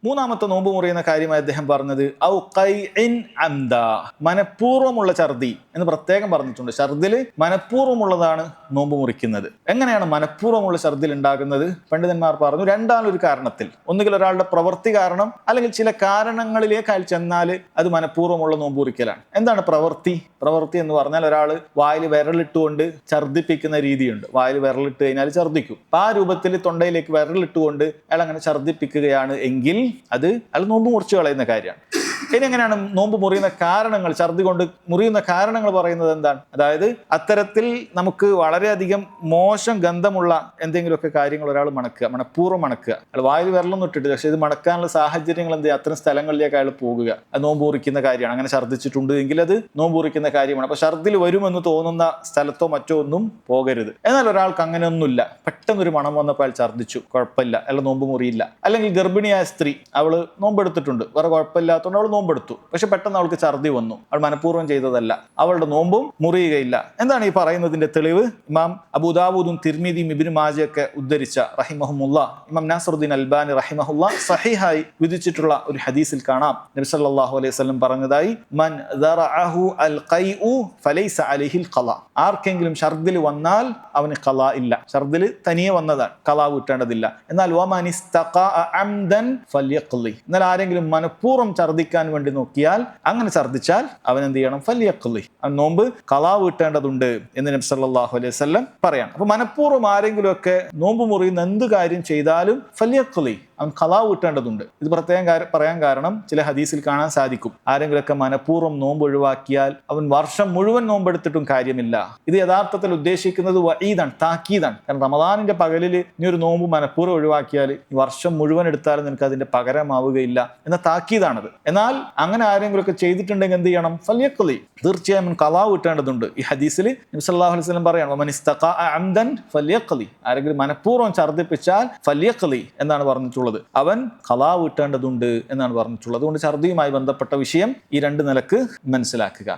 മൂന്നാമത്തെ നോമ്പ് മുറിയുന്ന കാര്യമായി അദ്ദേഹം പറഞ്ഞത് ഔ ഖൈഇൻ അംദ, മനഃപൂർവ്വമുള്ള ഛർദി എന്ന് പ്രത്യേകം പറഞ്ഞിട്ടുണ്ട്. ഛർദിൽ മനഃപൂർവ്വമുള്ളതാണ് നോമ്പ് മുറിക്കുന്നത്. എങ്ങനെയാണ് മനഃപൂർവ്വമുള്ള ഛർദിൽ ഉണ്ടാകുന്നത്? പണ്ഡിതന്മാർ പറഞ്ഞു, രണ്ടാലൊരു കാരണത്തിൽ. ഒന്നുകിൽ ഒരാളുടെ പ്രവൃത്തി കാരണം, അല്ലെങ്കിൽ ചില കാരണങ്ങളിലേക്ക് അയാൾ ചെന്നാൽ അത് മനഃപൂർവ്വമുള്ള നോമ്പ് മുറിക്കലാണ്. എന്താണ് പ്രവൃത്തി? പ്രവൃത്തി എന്ന് പറഞ്ഞാൽ ഒരാൾ വായിൽ വിരലിട്ടുകൊണ്ട് ഛർദിപ്പിക്കുന്ന രീതിയുണ്ട്. വായിൽ വിരലിട്ട് കഴിഞ്ഞാൽ ഛർദിക്കും. അപ്പൊ ആ രൂപത്തിൽ തൊണ്ടയിലേക്ക് വിരലിട്ടുകൊണ്ട് അയാൾ അങ്ങനെ ഛർദിപ്പിക്കുകയാണ് എങ്കിൽ അത് അയാൾ നോമ്പ് മുറിച്ചു കളയുന്ന കാര്യമാണ്. ഇനി എങ്ങനെയാണ് നോമ്പ് മുറിയുന്ന കാരണങ്ങൾ, ഛർദി കൊണ്ട് മുറിയുന്ന കാരണങ്ങൾ പറയുന്നത് എന്താണ്? അതായത് അത്തരത്തിൽ നമുക്ക് വളരെയധികം മോശം ഗന്ധമുള്ള എന്തെങ്കിലുമൊക്കെ കാര്യങ്ങൾ ഒരാൾ മണക്കുക, മനഃപൂർവ്വം മണക്കുക. അയാൾ വായിൽ വിരലൊന്നും ഇട്ടിട്ട്, പക്ഷെ ഇത് മണക്കാനുള്ള സാഹചര്യങ്ങൾ എന്ത് ചെയ്യുക, അത്തരം സ്ഥലങ്ങളിലേക്ക് അയാൾ പോകുക, അത് നോമ്പ് മുറിക്കുന്ന കാര്യമാണ്. അങ്ങനെ ഛർദിച്ചിട്ടുണ്ട് എങ്കിൽ അത് നോമ്പ് മുറിക്കുന്ന കാര്യമാണ്. അപ്പൊ ഛർദിൽ വരുമെന്ന് തോന്നുന്ന സ്ഥലത്തോ മറ്റോ ഒന്നും പോകരുത്. എന്നാൽ ഒരാൾക്ക് അങ്ങനെയൊന്നുമില്ല, പെട്ടെന്നൊരു മണം വന്നപ്പോൾ അയാൾ ഛർദിച്ചു, കുഴപ്പമില്ല, അയാൾ നോമ്പ് മുറിയില്ല. അല്ലെങ്കിൽ ഗർഭിണിയായ സ്ത്രീ, അവള് നോമ്പെടുത്തിട്ടുണ്ട്, വേറെ കുഴപ്പമില്ലാത്തതുകൊണ്ട് അവൾ നോമ്പെടുത്തു, പക്ഷെ പെട്ടെന്ന് അവൾക്ക് ഛർദി വന്നു, അവൾ മനഃപൂർവ്വം ചെയ്തതല്ല, അവളുടെ നോമ്പും മുറിയുകയില്ല. എന്താണ് ഈ പറയുന്നതിന്റെ തെളിവ്? ഇമാം അബൂദാവൂദും തിർമിദിയും ഇബ്നു മാജയൊക്കെ ഉദ്ധരിച്ച റഹിമഹുമുല്ലാ, ഇമാം നാസറുദ്ദീൻ അൽബാനി റഹിമഹുല്ലാ സഹിഹായി വിധിച്ചിട്ടുള്ള ഒരു ഹദീസിൽ കാണാം, നബി സല്ലല്ലാഹു അലൈഹി വസല്ലം പറഞ്ഞതായി, മൻ ദറഅഹു അൽ ഖൈഉ ഫലൈസ അലൈഹിൽ ഖളാ, ആർക്കെങ്കിലും ഛർദിൽ വന്നാൽ അവന് ഖളാ ഇല്ല. ഛർദിൽ തനിയെ വന്നതാണ്, ഖളാ വീട്ടേണ്ടതില്ല. എന്നാൽ വമൻ ഇസ്തഖാഅ അംദൻ ഫല്യഖ്ളി, എന്നാൽ ആരെങ്കിലും മനഃപൂർവ്വം ഛർദിക്കാൻ വേണ്ടി നോക്കിയാൽ, അങ്ങനെ ഛർദിച്ചാൽ അവൻ എന്ത് ചെയ്യണം? ഫല്യഖ്ളി, അവൻ നോമ്പ് ഖളാ വീട്ടേണ്ടതുണ്ട് എന്ന് നബി സല്ലല്ലാഹു അലൈഹി വസല്ലം പറയാണ്. അപ്പൊ മനഃപൂർവ്വം ആരെങ്കിലും ഒക്കെ നോമ്പ് മുറിയുന്ന എന്ത് കാര്യം ചെയ്താലും ഫല്യഖ്ളി, അവൻ ഖളാ വീട്ടേണ്ടതുണ്ട്. ഇത് പ്രത്യേകം പറയാൻ കാരണം ചില ഹദീസിൽ കാണാൻ സാധിക്കും, ആരെങ്കിലുമൊക്കെ മനഃപൂർവ്വം നോമ്പ് ഒഴിവാക്കിയാൽ അവൻ വർഷം മുഴുവൻ നോമ്പെടുത്തിട്ടും കാര്യമില്ല. ഇത് യഥാർത്ഥത്തിൽ ഉദ്ദേശിക്കുന്നത് വഈദാണ്, താക്കീതാണ്. കാരണം റമദാനിന്റെ പകലിൽ നീ ഒരു നോമ്പ് മനഃപൂർവ്വം ഒഴിവാക്കിയാൽ വർഷം മുഴുവൻ എടുത്താലും നിനക്ക് അതിന്റെ പകരമാവുകയില്ല എന്ന താക്കീതാണത്. എന്നാൽ അങ്ങനെ ആരെങ്കിലും ഒക്കെ ചെയ്തിട്ടുണ്ടെങ്കിൽ എന്ത് ചെയ്യണം? ഫല്യഖ്ളി, തീർച്ചയായും ഖളാ വീട്ടേണ്ടതുണ്ട്. ഈ ഹദീസിൽ നബി സല്ലല്ലാഹു അലൈഹി വസല്ലം പറയാണ്, വമൻ ഇസ്തഖാഅ അംദൻ ഫല്യഖ്ളി, ആരെങ്കിലും മനഃപൂർവ്വം ഛർദിപ്പിച്ചാൽ ഫല്യഖ്ളി എന്നാണ് പറഞ്ഞിട്ടുള്ളത്, അവൻ ഖളാ വീട്ടേണ്ടതുണ്ട് എന്നാണ് പറഞ്ഞിട്ടുള്ളത്. അതുകൊണ്ട് ഛർദിയുമായി ബന്ധപ്പെട്ട വിഷയം ഈ രണ്ട് നിലക്ക് മനസ്സിലാക്കുക.